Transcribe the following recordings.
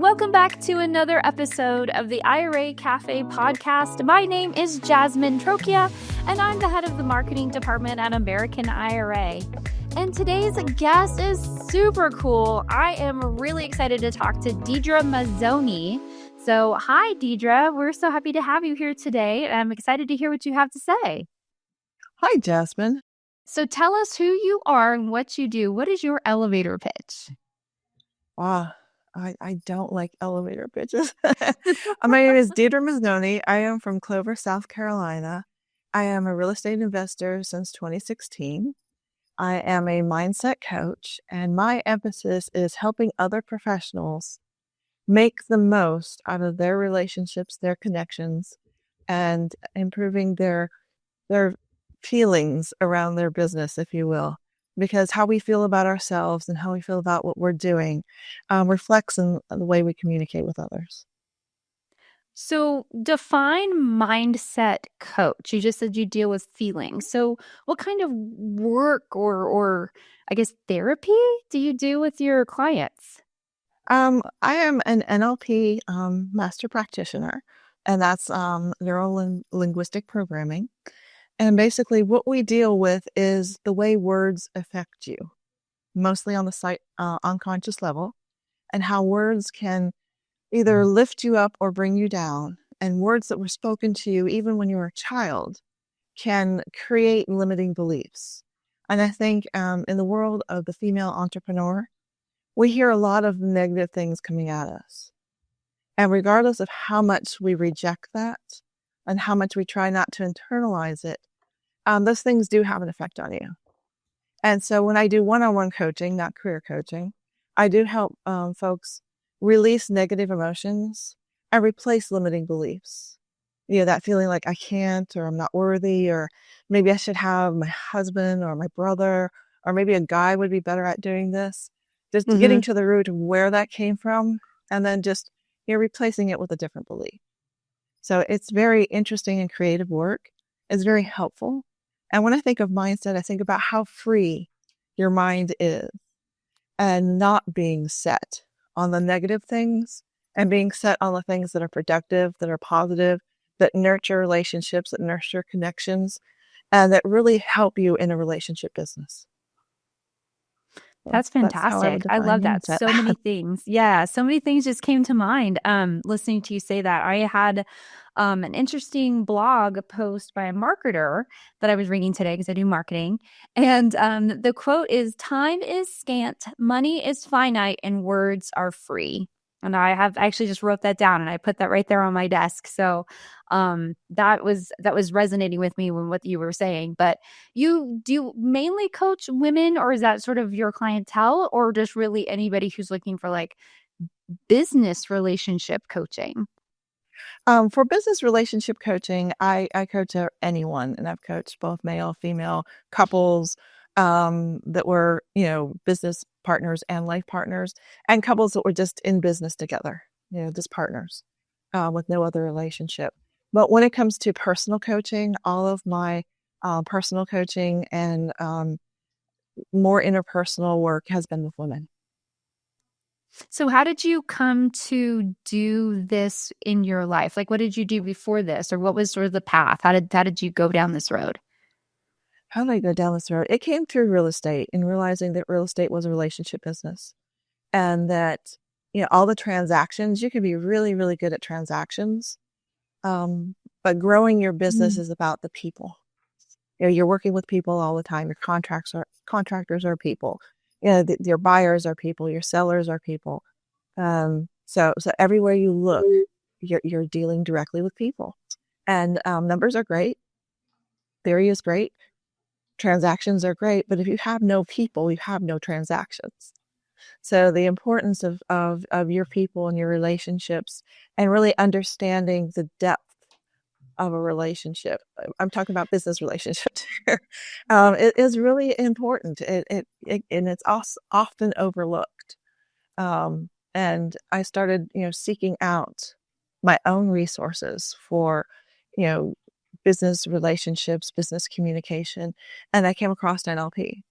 Welcome back to another episode of the IRA Cafe podcast. My name is Jasmine Trocchia, and I'm the head of the marketing department at American IRA. And today's guest is super cool. I am really excited to talk to Deidre Mazzoni. So, hi, Deidre. We're so happy to have you here today. I'm excited to hear what you have to say. Hi, Jasmine. So, tell us who you are and what you do. What is your elevator pitch? Wow. I don't like elevator pitches. My name is Deidre Mazzoni. I am from Clover, South Carolina. I am a real estate investor since 2016. I am a mindset coach, and my emphasis is helping other professionals make the most out of their relationships, their connections, and improving their feelings around their business, if you will. Because how we feel about ourselves and how we feel about what we're doing reflects in the way we communicate with others. So define mindset coach. You just said you deal with feelings. So what kind of work or I guess therapy do you do with your clients? I am an NLP master practitioner, and that's Neuro-Linguistic Programming. And basically what we deal with is the way words affect you, mostly on the unconscious level, and how words can either lift you up or bring you down. And words that were spoken to you, even when you were a child, can create limiting beliefs. And I think in the world of the female entrepreneur, we hear a lot of negative things coming at us. And regardless of how much we reject that and how much we try not to internalize it, those things do have an effect on you. And so when I do one-on-one coaching, not career coaching, I do help folks release negative emotions and replace limiting beliefs. You know, that feeling like I can't, or I'm not worthy, or maybe I should have my husband or my brother, or maybe a guy would be better at doing this. Just getting to the root of where that came from, and then just replacing it with a different belief. So it's very interesting and creative work. It's very helpful. And when I think of mindset, I think about how free your mind is and not being set on the negative things and being set on the things that are productive, that are positive, that nurture relationships, that nurture connections, and that really help you in a relationship business. That's fantastic. I love that. So many things. Yeah. So many things just came to mind listening to you say that. I had an interesting blog post by a marketer that I was reading today because I do marketing. And the quote is, "Time is scant, money is finite, and words are free." And I actually just wrote that down and I put that right there on my desk. So that was resonating with me when what you were saying. But you do mainly coach women, or is that sort of your clientele, or just really anybody who's looking for like business relationship coaching? For business relationship coaching, I coach anyone, and I've coached both male, female couples that were, business partners and life partners, and couples that were just in business together, just partners with no other relationship. But when it comes to personal coaching, all of my personal coaching and more interpersonal work has been with women. So how did you come to do this in your life? Like, what did you do before this, or what was sort of the path? How did you go down this road? How did I go down this road? It came through real estate and realizing that real estate was a relationship business, and that, all the transactions, you can be really, really good at transactions. But growing your business is about the people. You're working with people all the time. Your contractors are people. Your buyers are people. Your sellers are people. So everywhere you look, you're dealing directly with people. And numbers are great. Theory is great. Transactions are great. But if you have no people, you have no transactions. So the importance of your people and your relationships, and really understanding the depth of a relationship. I'm talking about business relationships here. It is really important. And it's often overlooked. And I started, seeking out my own resources for, business relationships, business communication, and I came across NLP.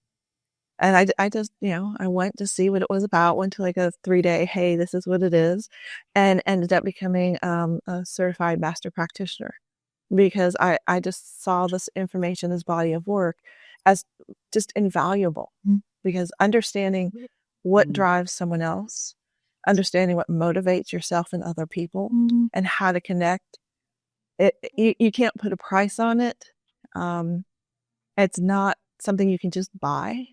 And I just, I went to see what it was about, went to like a 3-day, hey, this is what it is, and ended up becoming a certified master practitioner because I just saw this information, this body of work as just invaluable because understanding what drives someone else, understanding what motivates yourself and other people and how to connect. You can't put a price on it. It's not something you can just buy.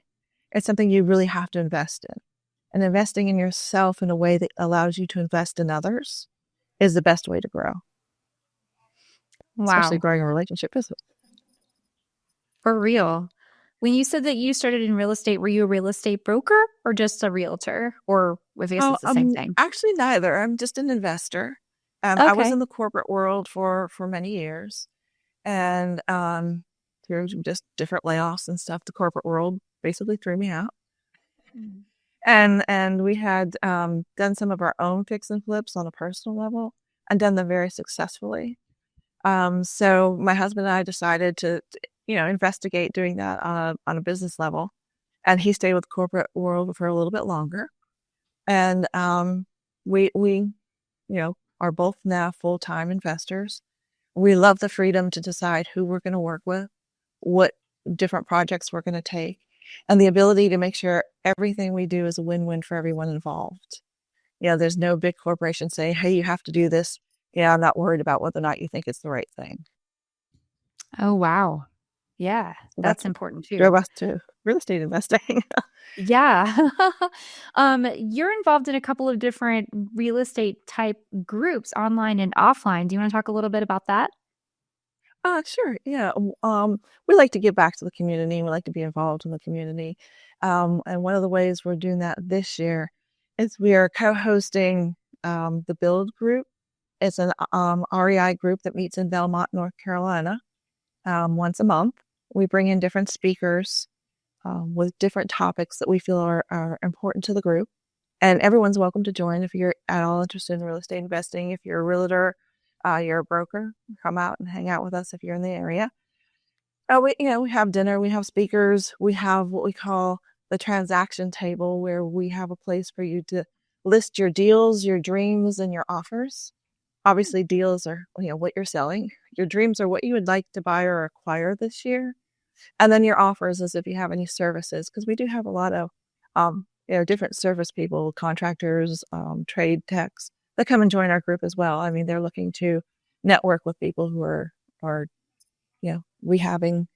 It's something you really have to invest in. And investing in yourself in a way that allows you to invest in others is the best way to grow. Wow. Especially growing a relationship business. For real. When you said that you started in real estate, were you a real estate broker or just a realtor? Or if it's the same thing? Actually, neither. I'm just an investor. Okay. I was in the corporate world for many years. And through just different layoffs and stuff, the corporate world basically threw me out. And we had done some of our own fix and flips on a personal level and done them very successfully. So my husband and I decided to investigate doing that on a business level. And he stayed with the corporate world for a little bit longer. And we are both now full-time investors. We love the freedom to decide who we're going to work with, what different projects we're going to take, and the ability to make sure everything we do is a win-win for everyone involved. There's no big corporation saying, hey, you have to do this. I'm not worried about whether or not you think it's the right thing. Oh, wow. Yeah, that's important too. Drove us to real estate investing. Yeah. You're involved in a couple of different real estate type groups, online and offline. Do you want to talk a little bit about that? Sure. Yeah. We like to give back to the community. We like to be involved in the community. And one of the ways we're doing that this year is we are co-hosting the Build group. It's an REI group that meets in Belmont, North Carolina, once a month. We bring in different speakers with different topics that we feel are important to the group. And everyone's welcome to join if you're at all interested in real estate investing. If you're a realtor, you're a broker, come out and hang out with us if you're in the area. We have dinner, we have speakers, we have what we call the transaction table, where we have a place for you to list your deals, your dreams, and your offers. Obviously, deals are what you're selling. Your dreams are what you would like to buy or acquire this year. And then your offers is if you have any services, because we do have a lot of different service people, contractors, trade techs that come and join our group as well. I mean, they're looking to network with people who are rehabbing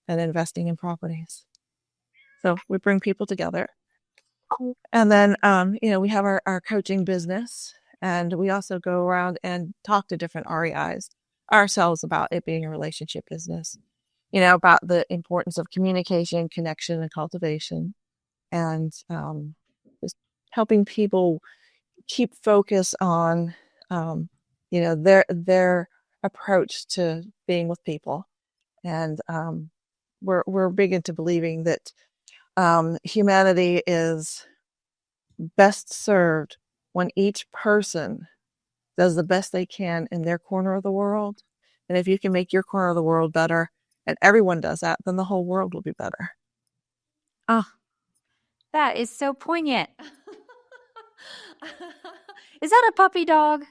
and investing in properties. So we bring people together. And then, we have our coaching business, and we also go around and talk to different REIs ourselves about it being a relationship business, about the importance of communication, connection, and cultivation, and just helping people keep focus on, their approach to being with people. And we're big into believing that humanity is best served when each person does the best they can in their corner of the world. And if you can make your corner of the world better and everyone does that, then the whole world will be better. Oh, that is so poignant. Is that a puppy dog?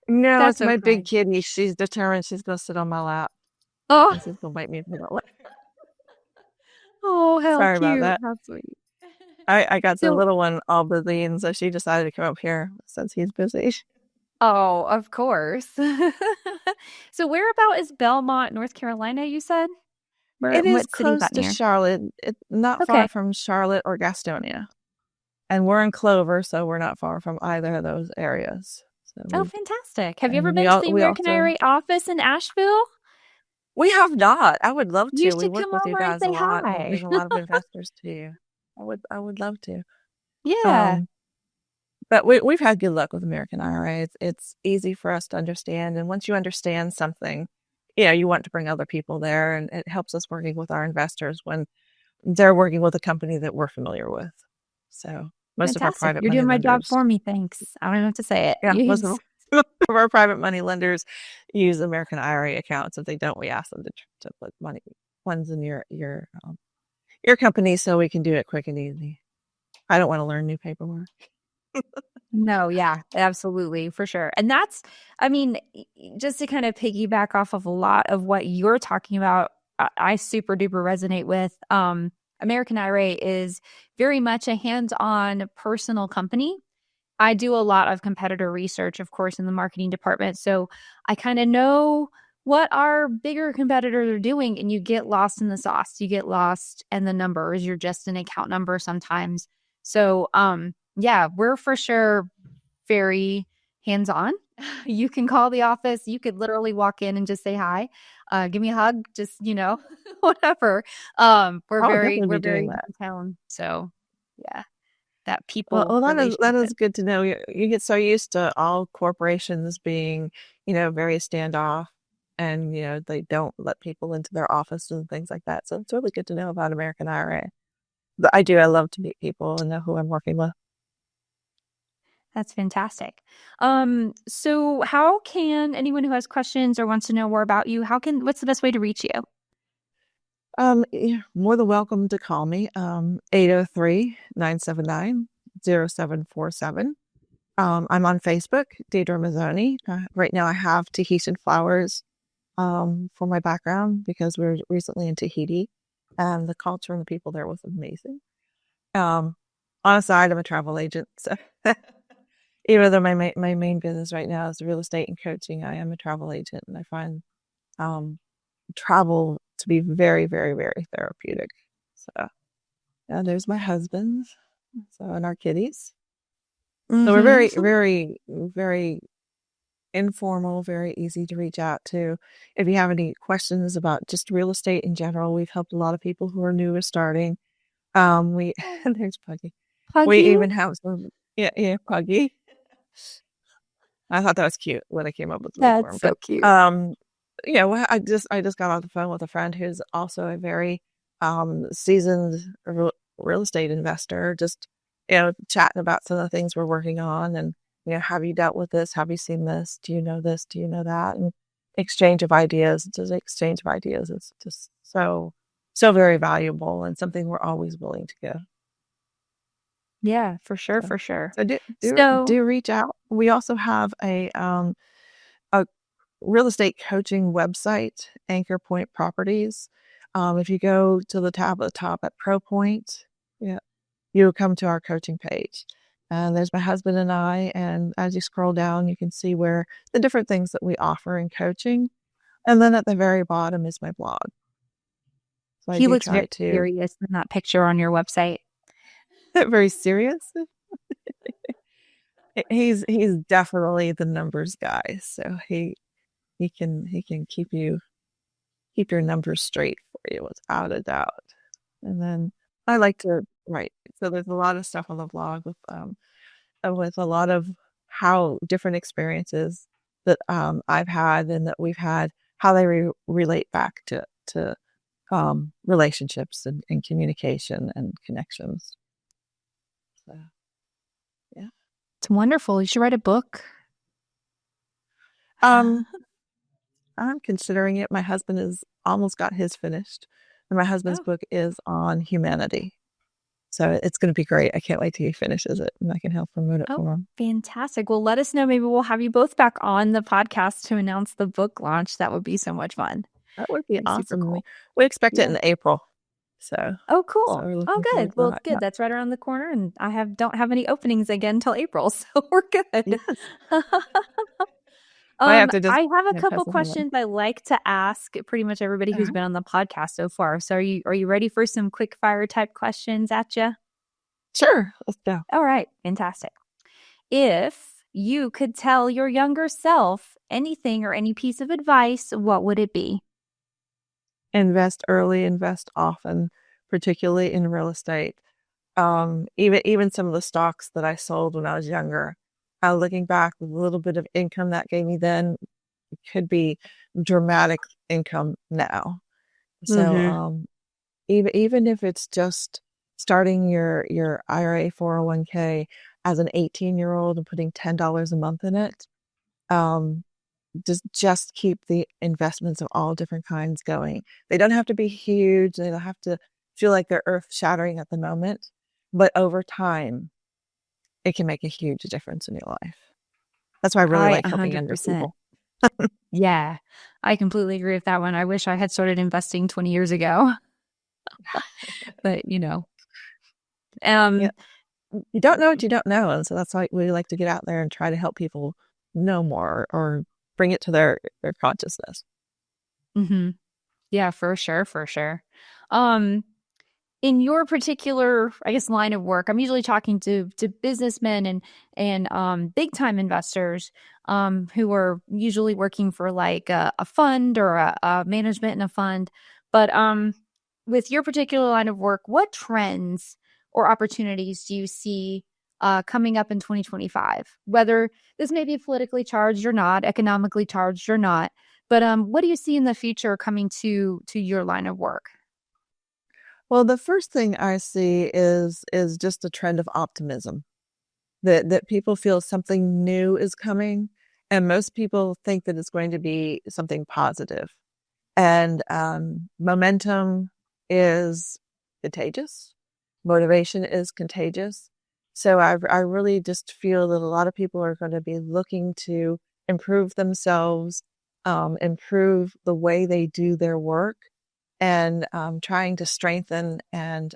No, that's it's my big kitty. She's determined she's going to sit on my lap. Oh, she's going to bite me in the lap. Oh, how Sorry cute. about that. How sweet. I got the little one all busy, and so she decided to come up here since he's busy. Oh, of course. So whereabout is Belmont, North Carolina, you said? It is close to Charlotte. It's not far from Charlotte or Gastonia. And we're in Clover, so we're not far from either of those areas. So fantastic. Have you ever been to the American IRA office in Asheville? We have not. I would love to. You should come over and say hi. There's a lot of investors too. I would love to. Yeah. But we've had good luck with American IRA. It's easy for us to understand. And once you understand something, you want to bring other people there. And it helps us working with our investors when they're working with a company that we're familiar with. So most of our private You're doing my job for me. Thanks. I don't even have to say it. Yeah, most of our private money lenders use American IRA accounts. If they don't, we ask them to put funds in your your company so we can do it quick and easy. I don't want to learn new paperwork. No, yeah, absolutely, for sure. And that's, I mean, just to kind of piggyback off of a lot of what you're talking about, I super duper resonate with. American IRA is very much a hands-on personal company. I do a lot of competitor research, of course, in the marketing department. So I kind of know what our bigger competitors are doing, and you get lost in the sauce. You get lost in the numbers. You're just an account number sometimes. So, yeah, we're for sure very hands-on. You can call the office. You could literally walk in and just say hi, give me a hug, just, whatever. We're I'll very, definitely we're be doing very that. downtown. So yeah, that Well, people that is relationship. good to know. You get so used to all corporations being, very standoff, and they don't let people into their offices and things like that. So it's really good to know about American IRA. But I love to meet people and know who I'm working with. That's fantastic. So how can anyone who has questions or wants to know more about you, what's the best way to reach you? You're more than welcome to call me, 803-979-0747. I'm on Facebook, Deidre Mazzoni. Right now I have Tahitian flowers for my background because we were recently in Tahiti, and the culture and the people there was amazing. On the side, I'm a travel agent, so even though my main business right now is real estate and coaching, I am a travel agent, and I find travel to be very, very, very therapeutic. So, yeah, there's my husband, and our kitties. So we're very, very, very informal, very easy to reach out to. If you have any questions about just real estate in general, we've helped a lot of people who are new or starting. We there's Puggy. We Puggy? even have some, yeah, Puggy. I thought that was cute when I came up with the name for That's him. so But cute. well, I just got off the phone with a friend who's also a very seasoned real estate investor. Just chatting about some of the things we're working on, and have you dealt with this? Have you seen this? Do you know this? Do you know that? And exchange of ideas. Just exchange of ideas is just so very valuable, and something we're always willing to give. Yeah, for sure, So, for sure. so So, do reach out. We also have a real estate coaching website, Anchor Point Properties. If you go to the tab at the top at Pro Point, yeah, you'll come to our coaching page. And there's my husband and I. And as you scroll down, you can see where the different things that we offer in coaching. And then at the very bottom is my blog. So I he do looks try very to serious in that picture on your website. very serious. He's definitely the numbers guy. So he can keep your numbers straight for you without a doubt. And then I like to write. So there's a lot of stuff on the blog with a lot of how different experiences that I've had and that we've had, how they relate back to relationships and communication and connections. So, yeah. It's wonderful. You should write a book. I'm considering it. My husband has almost got his finished, and my husband's book is on humanity. So it's going to be great. I can't wait till he finishes it, and I can help promote it for him. Fantastic. Well, let us know. Maybe we'll have you both back on the podcast to announce the book launch. That would be so much fun. That would be awesome. Super cool. We expect it in April. So. Cool. So Good. Well, good. That's right around the corner, and I don't have any openings again until April, so we're good. Yes. I have a couple questions I like to ask pretty much everybody who's been on the podcast so far. So are you ready for some quick fire type questions at you? Sure. Let's go. All right. Fantastic. If you could tell your younger self anything or any piece of advice, what would it be? Invest early, invest often, particularly in real estate. Even some of the stocks that I sold when I was younger, looking back with a little bit of income that gave me then, it could be dramatic income now. So even if it's just starting your IRA 401k as an 18-year-old and putting $10 a month in it, just keep the investments of all different kinds going. They don't have to be huge. They don't have to feel like they're earth shattering at the moment, but over time, it can make a huge difference in your life. That's why I really like helping younger 100%. people. Yeah, I completely agree with that one. I wish I had started investing 20 years ago, but yeah. You don't know what you don't know. And so that's why we like to get out there and try to help people know more or bring it to their consciousness. Mm-hmm. Yeah, for sure, for sure. Um, in your particular, I guess, line of work, I'm usually talking to businessmen and big time investors who are usually working for like a fund or a management in a fund. But with your particular line of work, what trends or opportunities do you see coming up in 2025? Whether this may be politically charged or not, economically charged or not, but what do you see in the future coming to your line of work? Well, the first thing I see is just a trend of optimism, that people feel something new is coming, and most people think that it's going to be something positive. And momentum is contagious. Motivation is contagious. So I really just feel that a lot of people are going to be looking to improve themselves, improve the way they do their work, and trying to strengthen and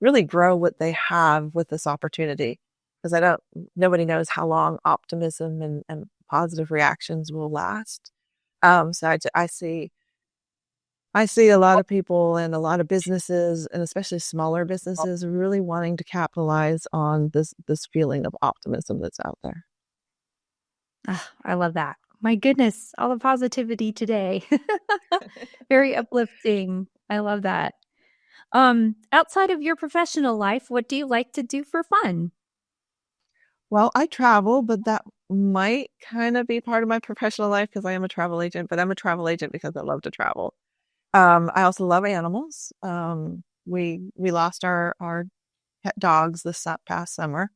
really grow what they have with this opportunity. Because nobody knows how long optimism and positive reactions will last. So I see a lot of people and a lot of businesses, and especially smaller businesses, really wanting to capitalize on this feeling of optimism that's out there. I love that. My goodness, all the positivity today. Very uplifting. I love that. Outside of your professional life, what do you like to do for fun? Well, I travel, but that might kind of be part of my professional life because I am a travel agent, but I'm a travel agent because I love to travel. I also love animals. We lost our pet dogs this past summer.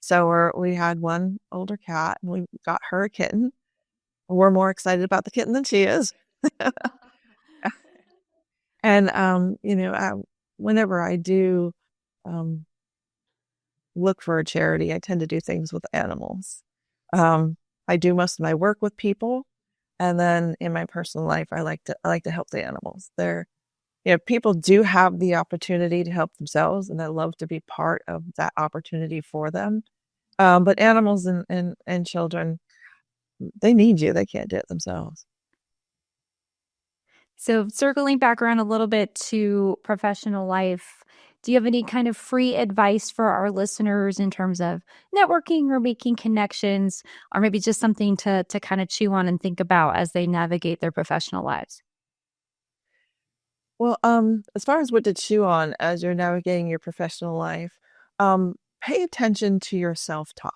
So we had one older cat and we got her a kitten. We're more excited about the kitten than she is. And, whenever I do um, look for a charity, I tend to do things with animals. I do most of my work with people. And then in my personal life, I like to help the animals. People do have the opportunity to help themselves, and I love to be part of that opportunity for them. But animals and children, they need you. They can't do it themselves. So, circling back around a little bit to professional life, do you have any kind of free advice for our listeners in terms of networking or making connections, or maybe just something to kind of chew on and think about as they navigate their professional lives? Well, as far as what to chew on as you're navigating your professional life, pay attention to your self-talk.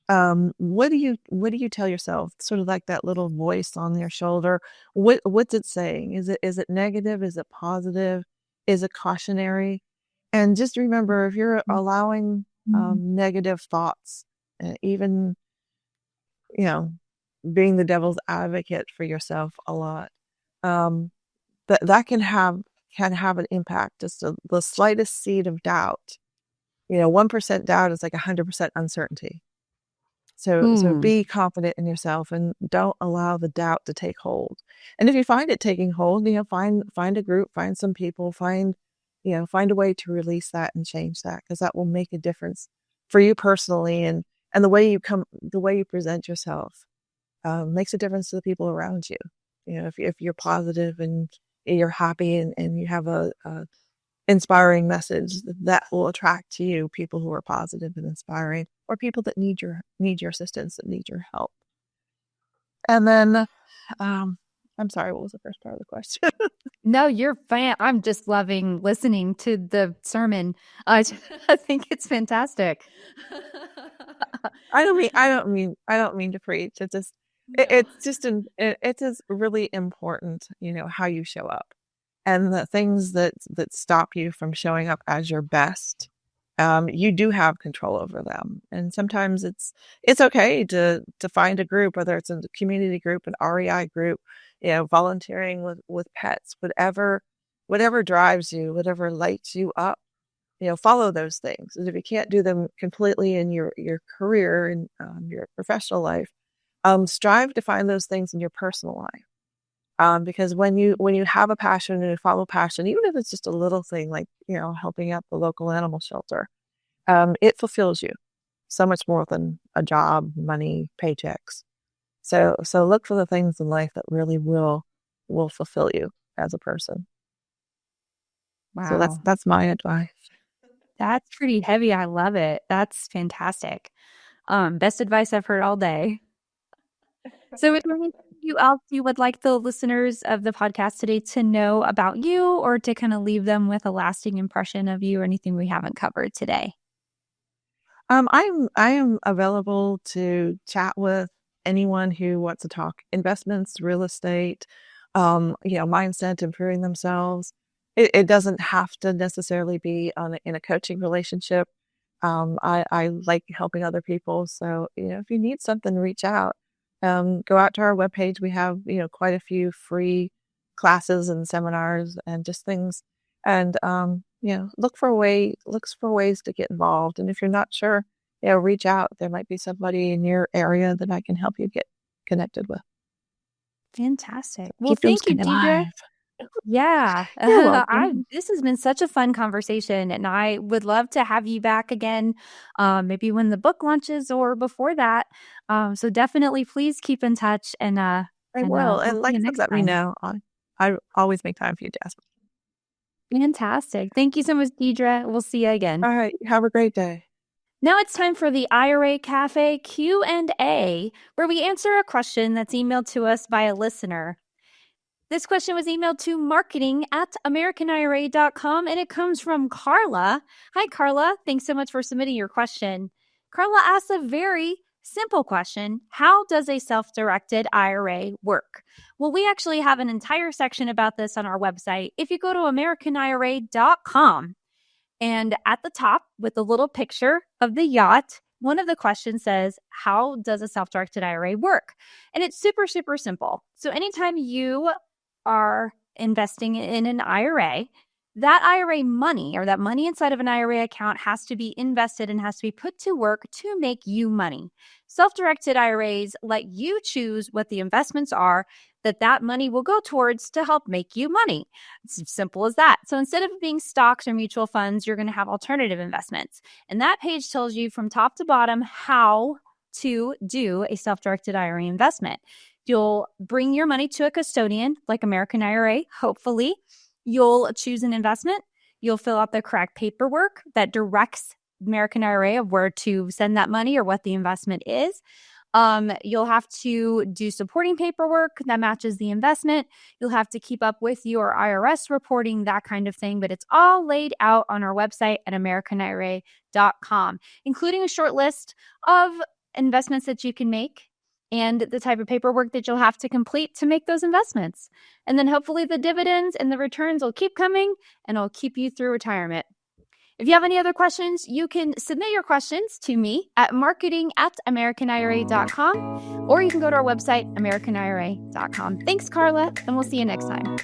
What do you tell yourself? Sort of like that little voice on your shoulder. What's it saying? Is it negative? Is it positive? Is it cautionary? And just remember, if you're allowing negative thoughts, even being the devil's advocate for yourself a lot, that can have an impact. Just the slightest seed of doubt. 1% doubt is like 100% uncertainty. So be confident in yourself and don't allow the doubt to take hold. And if you find it taking hold, find a group, find some people, find a way to release that and change that, because that will make a difference for you personally, and the way you present yourself makes a difference to the people around you. If you're positive and you're happy and you have a inspiring message, that will attract to you people who are positive and inspiring, or people that need your assistance, that need your help. And then I'm sorry, what was the first part of the question? No, you're fine. I'm just loving listening to the sermon. I think it's fantastic. I don't mean to preach. It's just No. it is really important, how you show up, and the things that stop you from showing up as your best. You do have control over them, and sometimes it's okay to find a group, whether it's a community group, an REI group, volunteering with pets, whatever whatever drives you, whatever lights you up, follow those things. And if you can't do them completely in your career and your professional life, strive to find those things in your personal life. Because when you have a passion and you follow passion, even if it's just a little thing like, helping out the local animal shelter, it fulfills you so much more than a job, money, paychecks. So look for the things in life that really will fulfill you as a person. Wow. So that's my advice. That's pretty heavy. I love it. That's fantastic. Best advice I've heard all day. So is there anything else you would like the listeners of the podcast today to know about you, or to kind of leave them with a lasting impression of you, or anything we haven't covered today? I am available to chat with anyone who wants to talk investments, real estate, mindset, improving themselves. It doesn't have to necessarily be in a coaching relationship. I like helping other people. So, if you need something, reach out. Go out to our webpage. We have, quite a few free classes and seminars and just things. And, look for ways to get involved. And if you're not sure, reach out. There might be somebody in your area that I can help you get connected with. Fantastic. Well, thank you, Deidre. Yeah. This has been such a fun conversation, and I would love to have you back again, maybe when the book launches or before that. So definitely please keep in touch. And I will. And let me know. I always make time for you, Jasmine. Fantastic. Thank you so much, Deidre. We'll see you again. All right. Have a great day. Now it's time for the IRA Cafe Q&A, where we answer a question that's emailed to us by a listener. This question was emailed to marketing@americanira.com, and it comes from Carla. Hi, Carla. Thanks so much for submitting your question. Carla asks a very simple question. How does a self-directed IRA work? Well, we actually have an entire section about this on our website. If you go to americanira.com, and at the top with the little picture of the yacht, one of the questions says, how does a self-directed IRA work? And it's super, super simple. So anytime you are investing in an IRA, that IRA money, or that money inside of an IRA account, has to be invested and has to be put to work to make you money. Self-directed IRAs let you choose what the investments are that money will go towards to help make you money. It's as simple as that. So instead of being stocks or mutual funds, you're going to have alternative investments. And that page tells you from top to bottom how to do a self-directed IRA investment. You'll bring your money to a custodian like American IRA, hopefully. You'll choose an investment. You'll fill out the correct paperwork that directs American IRA of where to send that money or what the investment is. You'll have to do supporting paperwork that matches the investment. You'll have to keep up with your IRS reporting, that kind of thing. But it's all laid out on our website at americanira.com, including a short list of investments that you can make and the type of paperwork that you'll have to complete to make those investments. And then hopefully the dividends and the returns will keep coming and it'll keep you through retirement. If you have any other questions, you can submit your questions to me at marketing@americanira.com, or you can go to our website, americanira.com. Thanks, Carla, and we'll see you next time.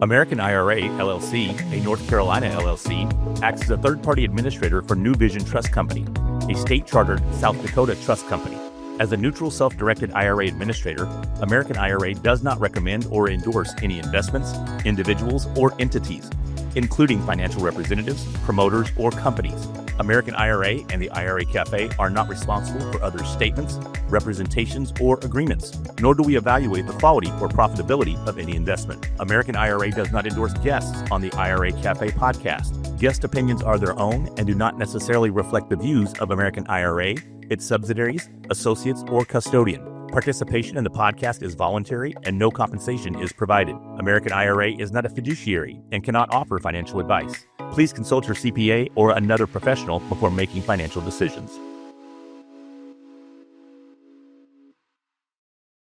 American IRA, LLC, a North Carolina LLC, acts as a third-party administrator for New Vision Trust Company, a state-chartered South Dakota trust company. As a neutral self-directed IRA administrator, American IRA does not recommend or endorse any investments, individuals, or entities, including financial representatives, promoters, or companies. American IRA and the IRA Cafe are not responsible for others' statements, representations, or agreements, nor do we evaluate the quality or profitability of any investment. American IRA does not endorse guests on the IRA Cafe podcast. Guest opinions are their own and do not necessarily reflect the views of American IRA, its subsidiaries, associates, or custodian. Participation in the podcast is voluntary and no compensation is provided. American IRA is not a fiduciary and cannot offer financial advice. Please consult your CPA or another professional before making financial decisions.